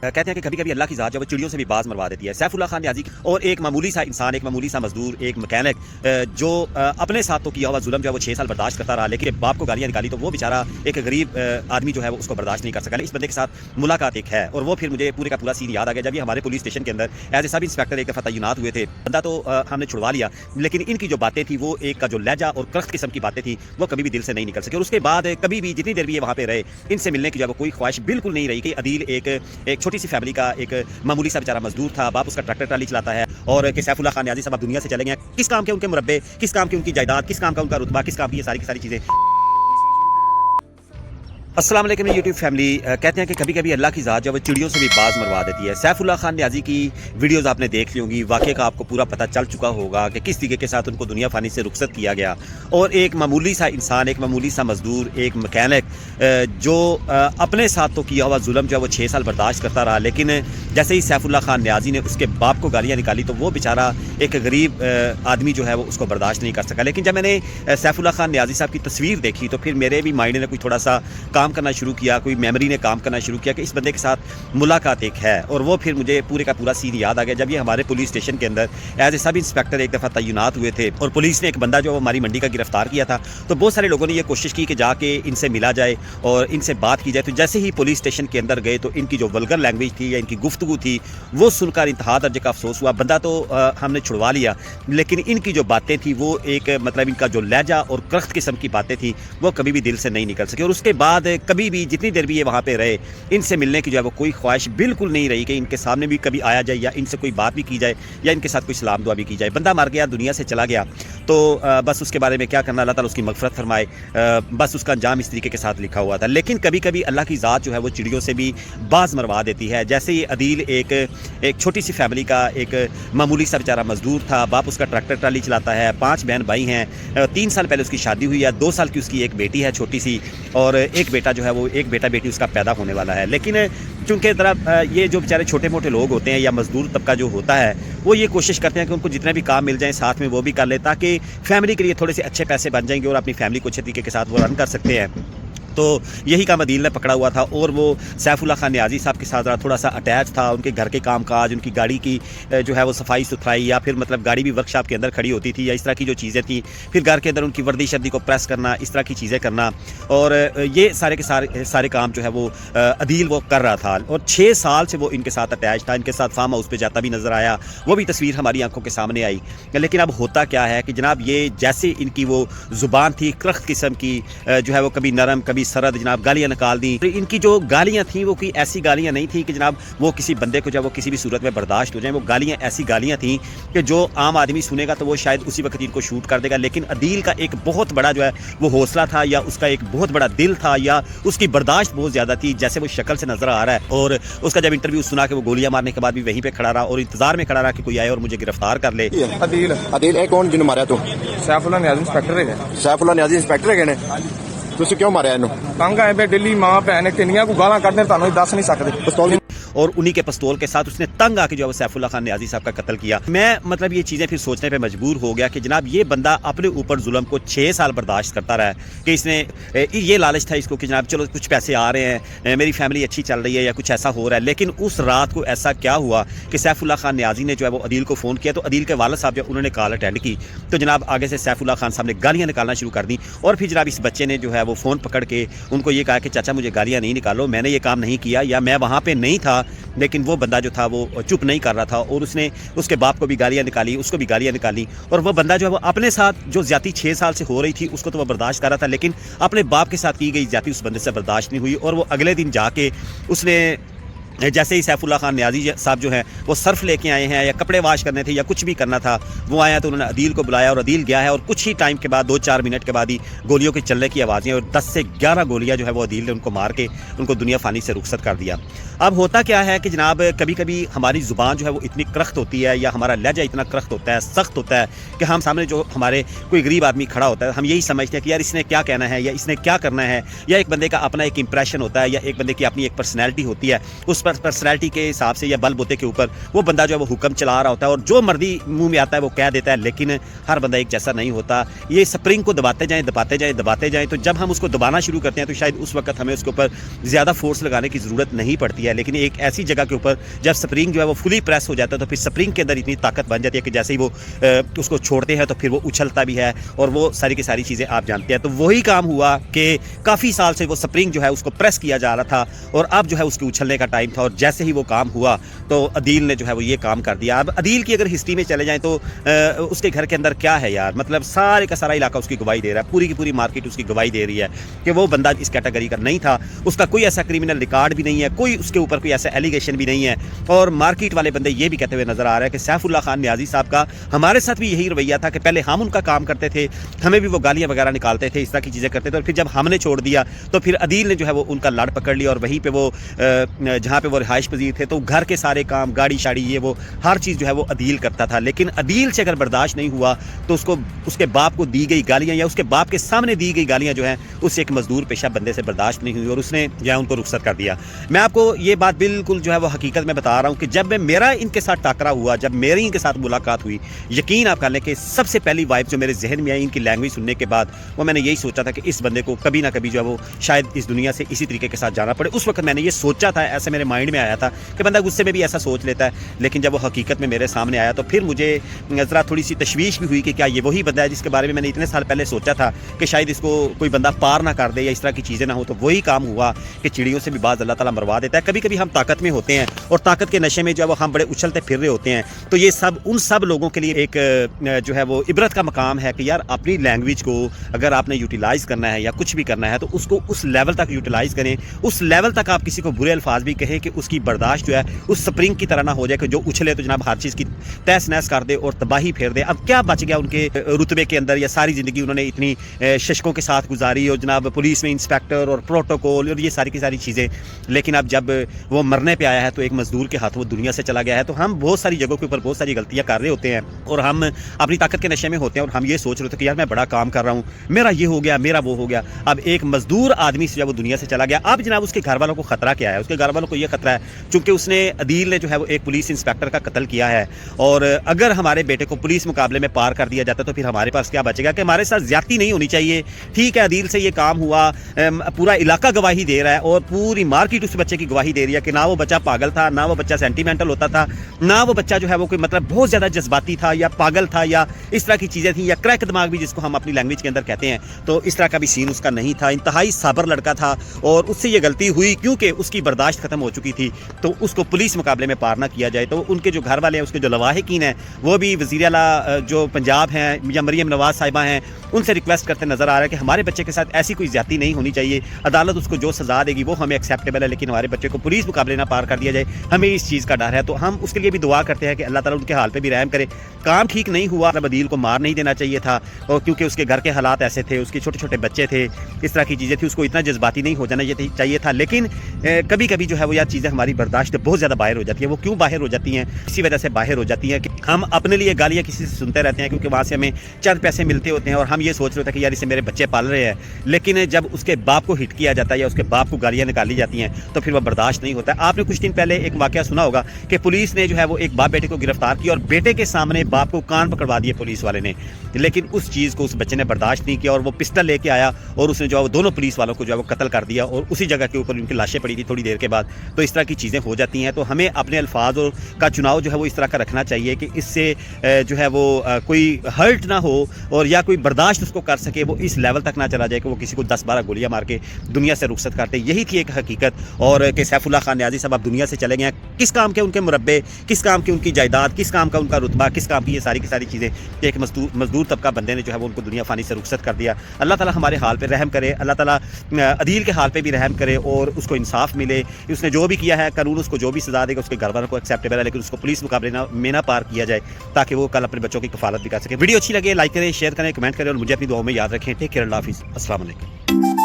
کہتے ہیں کہ کبھی کبھی اللہ کی ذات جو ہے چڑیوں سے بھی باز مروا دیتی ہے. سیف اللہ خان نیازی اور ایک معمولی سا انسان, ایک معمولی سا مزدور, ایک مکینک جو اپنے ساتھ تو کیا ہوا ظلم جو ہے وہ 6 سال برداشت کرتا رہا, لیکن باپ کو گالیاں نکالی تو وہ بیچارہ ایک غریب آدمی جو ہے وہ اس کو برداشت نہیں کر سکا. اس بندے کے ساتھ ملاقات ایک ہے اور وہ پھر مجھے پورے کا پورا سین یاد آ گیا جب یہ ہمارے پولیس اسٹیشن کے اندر ایز اے سب انسپیکٹر ایک دفعہ تعینات ہوئے تھے. بندہ تو ہم نے چھڑوا لیا, لیکن ان کی جو باتیں تھی وہ ایک کا جو لہجہ اور کرخت قسم کی باتیں تھی وہ کبھی بھی دل سے نہیں نکل سکی. اور اس کے بعد کبھی بھی جتنی دیر بھی یہ وہاں پہ رہے ان سے ملنے کی جو کوئی خواہش بالکل نہیں رہی. کہ عدیل ایک چھوٹی سی فیملی کا ایک معمولی سا بیچارہ مزدور تھا, باپ اس کا ٹریکٹر ٹرالی چلاتا ہے, اور کہ سیف اللہ خان نیازی صاحب دنیا سے چلے گئے. کس کام کے ان کے مربے, کس کام کی ان کی جائیداد, کس کام کا ان کا رتبہ, کس کام کی یہ ساری کی ساری چیزیں. السلام علیکم یوٹیوب فیملی. کہتے ہیں کہ کبھی کبھی اللہ کی ذات جو ہے چڑیوں سے بھی باز مروا دیتی ہے. سیف اللہ خان نیازی کی ویڈیوز آپ نے دیکھ لی ہوں گی, واقعے کا آپ کو پورا پتہ چل چکا ہوگا کہ کس طریقے کے ساتھ ان کو دنیا فانی سے رخصت کیا گیا. اور ایک معمولی سا انسان, ایک معمولی سا مزدور, ایک مکینک جو اپنے ساتھ تو کیا ہوا ظلم جو ہے وہ 6 سال برداشت کرتا رہا, لیکن جیسے ہی سیف اللہ خان نیازی نے اس کے باپ کو گالیاں نکالی تو وہ بیچارہ ایک غریب آدمی جو ہے وہ اس کو برداشت نہیں کر سکا. لیکن جب میں نے سیف اللہ خان نیازی صاحب کی تصویر دیکھی تو پھر میرے بھی مائنڈ نے کوئی تھوڑا سا کام کرنا شروع کیا, کوئی میموری نے کام کرنا شروع کیا کہ اس بندے کے ساتھ ملاقات ایک ہے. اور وہ پھر مجھے پورے کا پورا سین یاد آ گیا جب یہ ہمارے پولیس اسٹیشن کے اندر ایز اے سب انسپیکٹر ایک دفعہ تعینات ہوئے تھے, اور پولیس نے ایک بندہ جو ہماری منڈی کا گرفتار کیا تھا. تو بہت سارے لوگوں نے یہ کوشش کی کہ جا کے ان سے ملا جائے اور ان سے بات کی جائے. تو جیسے ہی پولیس اسٹیشن کے اندر گئے تو ان کی جو ولگر لینگویج تھی یا ان کی گفتگو تھی وہ سن کر انتہا درجے کا افسوس ہوا. بندہ تو ہم نے چھڑوا لیا, لیکن ان کی جو باتیں تھیں وہ ایک مطلب ان کا جو لہجہ اور کرخت قسم کی باتیں تھیں وہ کبھی بھی دل سے نہیں نکل سکی. اور اس کے بعد کبھی بھی جتنی دیر بھی یہ وہاں پہ رہے ان سے ملنے کی جو ہے وہ کوئی خواہش بالکل نہیں رہی کہ ان کے سامنے بھی کبھی آیا جائے یا ان سے کوئی بات بھی کی جائے یا ان کے ساتھ کوئی سلام دعا بھی کی جائے. بندہ مر گیا, دنیا سے چلا گیا, تو بس اس کے بارے میں کیا کرنا, اللہ تعالیٰ اس کی مغفرت فرمائے. بس اس کا انجام اس طریقے کے ساتھ لکھا ہوا تھا. لیکن کبھی کبھی اللہ کی ذات جو ہے وہ چڑیوں سے بھی باز مروا دیتی ہے. جیسے یہ عدیل ایک چھوٹی سی فیملی کا ایک معمولی سا بیچارہ مزدور تھا, باپ اس کا ٹریکٹر ٹرالی چلاتا ہے, 5 بہن بھائی ہیں, 3 سال پہلے اس کی شادی ہوئی ہے, 2 سال کی اس کی ایک بیٹی ہے چھوٹی سی, اور ایک بیٹا جو ہے وہ ایک بیٹا بیٹی اس کا پیدا ہونے والا ہے. لیکن چونکہ طرف یہ جو بیچارے چھوٹے موٹے لوگ ہوتے ہیں یا مزدور طبقہ جو ہوتا ہے وہ یہ کوشش کرتے ہیں کہ ان کو جتنے بھی کام مل جائیں ساتھ میں وہ بھی کر لے, تاکہ فیملی کے لیے تھوڑے سے اچھے پیسے بن جائیں گے اور اپنی فیملی کو اچھے طریقے کے ساتھ وہ رن کر سکتے ہیں. تو یہی کام عدیل نے پکڑا ہوا تھا, اور وہ سیف اللہ خان نیازی صاحب کے ساتھ تھوڑا سا اٹیچ تھا. ان کے گھر کے کام کاج, ان کی گاڑی کی جو ہے وہ صفائی ستھرائی, یا پھر مطلب گاڑی بھی ورک شاپ کے اندر کھڑی ہوتی تھی یا اس طرح کی جو چیزیں تھیں, پھر گھر کے اندر ان کی وردی شردی کو پریس کرنا, اس طرح کی چیزیں کرنا, اور یہ سارے کے سارے کام جو ہے وہ عدیل وہ کر رہا تھا. اور 6 سال سے وہ ان کے ساتھ اٹیچ تھا, ان کے ساتھ فارم ہاؤس پہ جاتا بھی نظر آیا, وہ بھی تصویر ہماری آنکھوں کے سامنے آئی. لیکن اب ہوتا کیا ہے کہ جناب یہ جیسے ان کی وہ زبان تھی کرخت قسم کی, جو ہے وہ کبھی نرم کبھی سرد, جناب گالیاں نکال دی. ان کی جو گالیاں تھیں وہ کوئی ایسی گالیاں نہیں تھیں کہ جناب وہ کسی بندے کو جب وہ کسی بھی صورت میں برداشت ہو جائیں. وہ گالیاں ایسی گالیاں تھیں کہ جو عام آدمی سنے گا تو وہ شاید اسی وقت ان کو شوٹ کر دے گا. لیکن عدیل کا ایک بہت بڑا جو ہے وہ حوصلہ تھا, یا اس کا ایک بہت بڑا دل تھا, یا اس کی برداشت بہت زیادہ تھی, جیسے وہ شکل سے نظر آ رہا ہے. اور اس کا جب انٹرویو سنا کہ وہ گولیاں مارنے کے بعد بھی وہیں پہ کھڑا رہا اور انتظار میں کھڑا رہا کہ کوئی آئے اور مجھے گرفتار کر لے. عدیل ہے کون جنوں ماریا تو؟ سیف اللہ نیازی انسپیکٹر ہے. سیف اللہ نیازی انسپیکٹر ہے نے, ਤੁਸੀਂ ਕਿਉਂ ਮਾਰਿਆ ਇਹਨੂੰ? ਤੰਗ ਆਏ ਪਏ ਦਿੱਲੀ ਮਾਂ ਭੈਣ ਕਿੰਨੀਆਂ ਕੋ ਗਾਲਾਂ ਕੱਢਦੇ ਤੁਹਾਨੂੰ ਦੱਸ ਨਹੀਂ ਸਕਦੇ. ਪਿਸਤੌਲ اور انہی کے پستول کے ساتھ اس نے تنگ آ کے جو ہے سیف اللہ خان نیازی صاحب کا قتل کیا. میں مطلب یہ چیزیں پھر سوچنے پہ مجبور ہو گیا کہ جناب یہ بندہ اپنے اوپر ظلم کو 6 سال برداشت کرتا رہا ہے, کہ اس نے یہ لالچ تھا اس کو کہ جناب چلو کچھ پیسے آ رہے ہیں, میری فیملی اچھی چل رہی ہے یا کچھ ایسا ہو رہا ہے. لیکن اس رات کو ایسا کیا ہوا کہ سیف اللہ خان نیازی نے جو ہے وہ عدیل کو فون کیا, تو عدیل کے والد صاحب جو انہوں نے کال اٹینڈ کی, تو جناب آگے سے سیف اللہ خان صاحب نے گالیاں نکالنا شروع کر دی. اور پھر جناب اس بچے نے جو ہے وہ فون پکڑ کے ان کو یہ کہا کہ چاچا مجھے گالیاں نہیں نکالو, میں نے یہ کام نہیں کیا, یا میں وہاں پہ نہیں تھا. لیکن وہ بندہ جو تھا وہ چپ نہیں کر رہا تھا, اور اس نے اس کے باپ کو بھی گالیاں نکالی, اس کو بھی گالیاں نکالی. اور وہ بندہ جو ہے وہ اپنے ساتھ جو زیادتی 6 سال سے ہو رہی تھی اس کو تو وہ برداشت کر رہا تھا, لیکن اپنے باپ کے ساتھ کی گئی زیادتی اس بندے سے برداشت نہیں ہوئی. اور وہ اگلے دن جا کے اس نے جیسے ہی سیف اللہ خان نیازی صاحب جو ہیں وہ صرف لے کے آئے ہیں یا کپڑے واش کرنے تھے یا کچھ بھی کرنا تھا, وہ آیا تو انہوں نے عدیل کو بلایا اور عدیل گیا ہے, اور کچھ ہی ٹائم کے بعد 2-4 منٹ کے بعد ہی گولیوں کے چلنے کی آوازیں, اور 10 سے 11 گولیاں جو ہے وہ عدیل نے ان کو مار کے ان کو دنیا فانی سے رخصت کر دیا. اب ہوتا کیا ہے کہ جناب کبھی کبھی ہماری زبان جو ہے وہ اتنی کرخت ہوتی ہے, یا ہمارا لہجہ اتنا کرخت ہوتا ہے, سخت ہوتا ہے, کہ ہم سامنے جو ہمارے کوئی غریب آدمی کھڑا ہوتا ہے ہم یہی سمجھتے ہیں کہ یار اس نے کیا کہنا ہے یا اس نے کیا کرنا ہے, یا ایک بندے کا اپنا ایک امپریشن ہوتا ہے, یا ایک بندے کی اپنی ایک پرسنالٹی ہوتی ہے, اس उस पर पर्सनैलिटी के हिसाब से या बल बोते के ऊपर वो बंदा जो है वो हुक्म चला रहा होता है और जो मर्जी मुंह में आता है वो कह देता है, लेकिन हर बंदा एक जैसा नहीं होता। ये स्प्रिंग को दबाते जाएं, तो जब हम उसको दबाना शुरू करते हैं तो शायद उस वक्त हमें उसके ऊपर ज़्यादा फोर्स लगाने की ज़रूरत नहीं पड़ती है, लेकिन एक ऐसी जगह के ऊपर जब स्प्रिंग जो है वो फुली प्रेस हो जाता है तो फिर स्प्रिंग के अंदर इतनी ताकत बन जाती है कि जैसे ही वो उसको छोड़ते हैं तो फिर वो उछलता भी है और वो सारी की सारी चीज़ें आप जानते हैं। तो वही काम हुआ कि काफ़ी साल से वो स्प्रिंग जो है उसको प्रेस किया जा रहा था और अब जो है उसके उछलने का टाइम था, और जैसे ही वो काम हुआ तो अदील ने जो है वो ये काम कर दिया। अब अदील की अगर हिस्ट्री में चले जाएं तो उसके घर के अंदर क्या है यार, मतलब सारे का सारा इलाका उसकी गवाही दे रहा है, पूरी की पूरी मार्केट उसकी गवाही दे रही है कि वो बंदा इस कैटेगरी का नहीं था, उसका कोई ऐसा क्रिमिनल रिकॉर्ड भी नहीं है, कोई उसके ऊपर कोई ऐसा एलिगेशन भी नहीं है। और मार्केट वाले बंदे ये भी कहते हुए नजर आ रहा है कि सैफुल्लाह खान नियाज़ी साहब का हमारे साथ भी यही रवैया था कि पहले हम उनका काम करते थे, हमें भी वो गालियां वगैरह निकालते थे, इस तरह की चीज़ें करते थे, और फिर जब हमने छोड़ दिया तो फिर अदील ने जो है वो उनका लड़ पकड़ लिया और वहीं पे वो जहाँ पे वो रिहाइश पजीर थे तो घर के सारे काम, गाड़ी शाड़ी, ये वो हर चीज़ जो है वो अदील करता था। लेकिन अदील से अगर बर्दाश्त नहीं हुआ तो उसको उसके बाप को दी गई गालियाँ या उसके बाप के सामने दी गई गालियाँ जो हैं उससे एक मजदूर पेशा बंदे से बर्दाश्त नहीं हुई और उसने जो है उनको रुखसत कर दिया। मैं आपको ये बात बिल्कुल जो है वो हकीकत में बता रहा हूँ कि जब मेरा इनके साथ टाकरा हुआ, जब मेरी इनके साथ मुलाकात हुई, यकीन आप कर लें कि सबसे पहली वाइब जो मेरे जहन में आई इनकी लैंग्वेज सुनने के बाद, वो मैंने यही सोचा था कि इस बंदे को कभी ना कभी जो है वो शायद इस दुनिया से इसी तरीके के साथ जाना पड़े। उस वक्त मैंने ये सोचा था, ऐसे मेरे माइंड में आया था कि बंदा गुस्से में भी ऐसा सोच लेता है, लेकिन जब वो हकीकत में मेरे सामने आया तो फिर मुझे ज़रा थोड़ी सी तशवीश भी हुई कि क्या ये वही बंदा है जिसके बारे में मैंने इतने साल पहले सोचा था कि शायद इसको कोई बंदा पार ना कर दे या इस तरह की चीज़ें ना हो। तो वही काम हुआ कि चिड़ियों से भी बाज़ अल्लाह ताला मरवा देता है। कभी कभी हम ताकत में होते हैं और ताकत के नशे में जो है वो हम बड़े उछलते फिर रहे होते हैं, तो ये सब उन सब लोगों के लिए एक जो है वो इबरत का मकाम है कि यार अपनी लैंग्वेज को अगर आपने यूटिलाइज़ करना है या कुछ भी करना है तो उसको उस लेवल तक यूटिलाइज़ करें, उस लेवल तक आप किसी को बुरे अल्फाज भी कहें कि उसकी बर्दाश्त जो है उस स्प्रिंग की तरह ना हो जाए कि जो उछले तो जनाब हर चीज़ की तहस नहस कर दे और तबाही फेर दे। अब क्या बच गया उनके रुतबे के अंदर, या सारी ज़िंदगी उन्होंने इतनी शशकों के साथ गुजारी और जनाब पुलिस में इंस्पेक्टर और प्रोटोकॉल और ये सारी की सारी चीज़ें, लेकिन अब जब वो मरने पे आया है तो एक मजदूर के हाथ वो दुनिया से चला गया है। तो हम बहुत सारी जगहों के ऊपर बहुत सारी गलतियाँ कर रहे होते हैं और हम अपनी ताकत के नशे में होते हैं और हम ये सोच रहे होते हैं कि यार मैं बड़ा काम कर रहा हूँ, मेरा ये हो गया, मेरा वो हो गया। अब एक मजदूर आदमी से जब वो दुनिया से चला गया, अब जनाब उसके घर वालों को खतरा क्या है? उसके घर वालों को ये खतरा है चूँकि उसने अदील ने जो है वो एक पुलिस इंस्पेक्टर का कत्ल किया है, और अगर हमारे बेटे को पुलिस मुकाबले में पार कर दिया जाता तो फिर हमारे पास क्या बचेगा कि हमारे साथ ज्यादती नहीं होनी चाहिए। ठीक है, अदील से ये काम हुआ, पूरा इलाका गवाही दे रहा है और पूरी मार्केट उस बच्चे की गवाही दे रही है कि ना वो बच्चा पागल था, ना वो बच्चा सेंटीमेंटल होता था, ना वो बच्चा जो है वो कोई मतलब बहुत ज़्यादा जज्बाती था या पागल था या इस तरह की चीज़ें थी, या क्रैक दिमाग भी जिसको हम अपनी लैंग्वेज के अंदर कहते हैं, तो इस तरह का भी सीन उसका नहीं था। इंतहाई साबर लड़का था और उससे ये गलती हुई क्योंकि उसकी बर्दाश्त खत्म हो चुकी थी, तो उसको पुलिस मुकाबले में पार ना किया जाए। तो उनके जो घर वाले हैं, उसके जो लवाहिकीन हैं, वो भी वज़ीर आला जो पंजाब हैं या मरियम नवाज़ साहिबा हैं, उनसे रिक्वेस्ट करते नज़र आ रहा है कि हमारे बच्चे के साथ ऐसी कोई ज़्यादती नहीं होनी चाहिए, अदालत उसको जो सज़ा देगी वो हमें एक्सेप्टेबल है, लेकिन हमारे बच्चे को पुलिस मुकाबले ना पार कर दिया जाए, हमें इस चीज़ का डर है। तो हम उसके लिए भी दुआ करते हैं कि अल्लाह ताला उनके हाल पे भी रहम करे। काम ठीक नहीं हुआ, अदील को मार नहीं देना चाहिए था, और क्योंकि उसके घर के हालात ऐसे थे, उसके छोटे छोटे बच्चे थे, इस तरह की चीज़ें थी, उसको इतना जज्बाती नहीं हो जाना चाहिए था। लेकिन कभी कभी जो है वो यार चीज़ें हमारी बर्दाश्त बहुत ज़्यादा बाहर हो जाती है। वो क्यों बाहर हो जाती हैं? इसी वजह से बाहर हो जाती हैं कि हम अपने लिए गालियाँ किसी से सुनते रहते हैं क्योंकि वहाँ से हमें चंद पैसे मिलते होते हैं और हम ये सोच रहे होते हैं कि यार इसे मेरे बच्चे पाल रहे हैं, लेकिन जब उसके बाप को हिट किया जाता है या उसके बाप को गालियाँ निकाली जाती हैं तो फिर वह बर्दाश्त नहीं होता। आपने कुछ दिन पहले एक वाक़या सुना होगा कि पुलिस ने जो है वो एक बाप बेटे को गिरफ्तार किया और बेटे के सामने बाप को कान पकड़वा दिए पुलिस वाले ने, लेकिन उस चीज़ को उस बच्चे ने बर्दाश्त नहीं किया और वो पिस्टल लेके आया और उसने जो है वो दोनों पुलिस वालों को जो है वो कत्ल कर दिया और उसी जगह के ऊपर उनकी लाशें पड़ी थी थोड़ी देर के बाद। तो इस तरह की चीज़ें हो जाती हैं। तो हमें अपने अल्फाज का चुनाव जो है वो इस तरह का रखना चाहिए कि इससे जो है वो कोई हर्ट ना हो और या कोई बर्दाश्त उसको कर सके, वो इस लेवल तक ना चला जाए कि वो किसी को 10-12 गोलियां मार के दुनिया से रुखसत करते। यही थी एक हकीकत, और कि सैफुल्लाह खान नियाज़ी साहब अब दुनिया से चले गए हैं। किस काम के उनके मुरब्बे, किस काम की उनकी जायदाद, किस काम का उनका रुतबा, किस काम की ये सारी की सारी चीज़ें, एक मजदूर तबका बंदे ने जो है वो उनको दुनिया फानी से रुखसत कर दिया। अल्लाह ताला हमारे हाल पे रहम करे, अल्लाह ताला अदील के हाल पे भी रहम करे और उसको इंसाफ मिले। उसने जो भी किया है, कानून उसको जो भी सज़ा देगा उसके घर वालों को एक्सेप्टेबल है, लेकिन उसको पुलिस मुकाबले में ना पार किया जाए ताकि वो कल अपने बच्चों की कफालत भी कर सके। वीडियो अच्छी लगे लाइक करें, शेयर करें, कमेंट करें और मुझे अपनी दुआओं में याद रखें। टेक केयर, अल्लाह हाफिज़, अस्सलाम वालेकुम।